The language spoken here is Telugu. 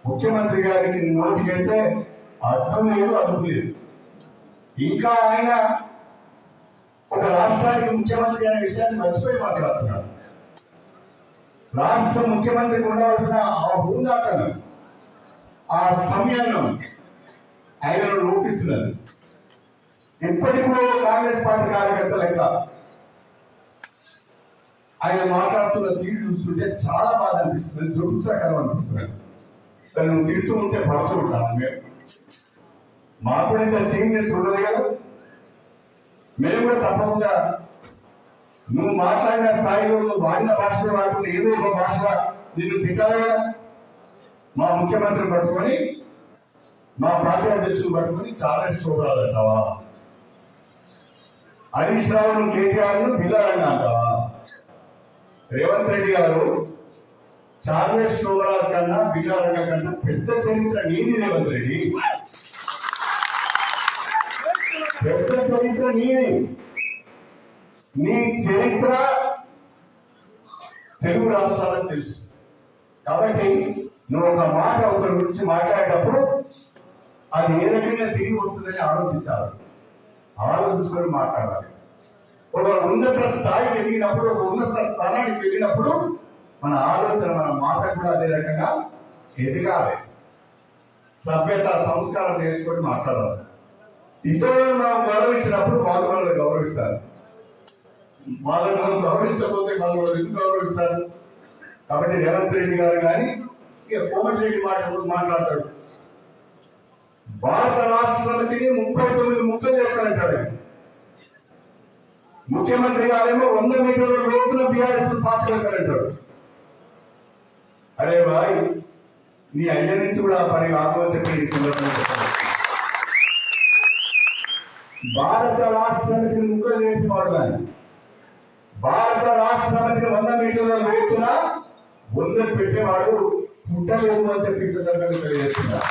ముఖ్యమంత్రి గారికి నోటికైతే అర్థం లేదు, అదుపు లేదు. ఇంకా ఆయన ఒక రాష్ట్రానికి ముఖ్యమంత్రి అనే విషయాన్ని మర్చిపోయి మాట్లాడుతున్నాడు. రాష్ట్ర ముఖ్యమంత్రికి ఉండవలసిన ఆ హోందాతనం, ఆ సమయాన్ని ఆయనను రూపిస్తున్నది. ఇప్పటికి కూడా కాంగ్రెస్ పార్టీ కార్యకర్త లెక్క ఆయన మాట్లాడుతున్న తీరు చూస్తుంటే చాలా బాధ అనిపిస్తుంది, దురుత్సాహకరం అనిపిస్తుంది. నువ్వు తిడుతూ ఉంటే పడుతూ ఉంటాను. మాకు కూడా ఇంత చీకటి ఉండదు కదా. మేము కూడా తప్పకుండా నువ్వు మాట్లాడిన స్థాయిలో నువ్వు వాడిన భాషలో వాడుతున్న ఏదో ఒక భాష నిన్ను తిట్టాలి కదా. మా ముఖ్యమంత్రిని పట్టుకొని, మా పార్టీ అధ్యక్షులు పట్టుకొని చాలా శోభరాలు అంటావా? హరీష్ రావును, కేటీఆర్ ను పిల్లలంగా అంటావా? రేవంత్ రెడ్డి గారు చార్లెస్ శోభరాజ్ కన్నా బిల్లారంగ కన్నా పెద్ద చరిత్ర నీది. రేవంత్ రెడ్డి పెద్ద చరిత్ర నీది. నీ చరిత్ర తెలుగు రాష్ట్రాలకు తెలుసు. కాబట్టి నువ్వు ఒక మాట ఒకరి గురించి మాట్లాడేటప్పుడు అది ఏ రకంగా తిరిగి వస్తుందని ఆలోచించాలి, ఆలోచించుకొని మాట్లాడాలి. ఒక ఉన్నత స్థాయికి ఎదిగినప్పుడు, ఒక ఉన్నత స్థానానికి వెళ్ళినప్పుడు మన ఆలోచన, మన మాట కూడా అదే రకంగా ఎదగాలి. సభ్యత, సంస్కారం నేర్చుకొని మాట్లాడాలి. ఇతరులను మనం గౌరవించినప్పుడు వాళ్ళు మనల్ని గౌరవిస్తారు. వాళ్ళని మనం గౌరవించకపోతే వాళ్ళు ఎందుకు గౌరవిస్తారు? కాబట్టి రేవంత్ రెడ్డి గారు కానీ ఇక కోమటిరెడ్డి మాట్లాడతాడు. భారత రాష్ట్ర సమితిని 39 ముక్కలు చేస్తానంటాడు. ముఖ్యమంత్రి గారేమో 100 మీటర్ల లోతున బీఆర్ఎస్ పార్టీ అంటాడు. అరే బాయ్, నీ అయ్య నుంచి కూడా పని కాకపోతే చెప్పి భారత రాష్ట్ర సమితిని ముక్కలు చేసేవాడు కానీ భారత రాష్ట్ర సమితిని 100 మీటర్ల లోతున 100 పెట్టేవాడు పుట్టలేదు అని చెప్పి సందర్భంగా తెలియజేస్తున్నారు.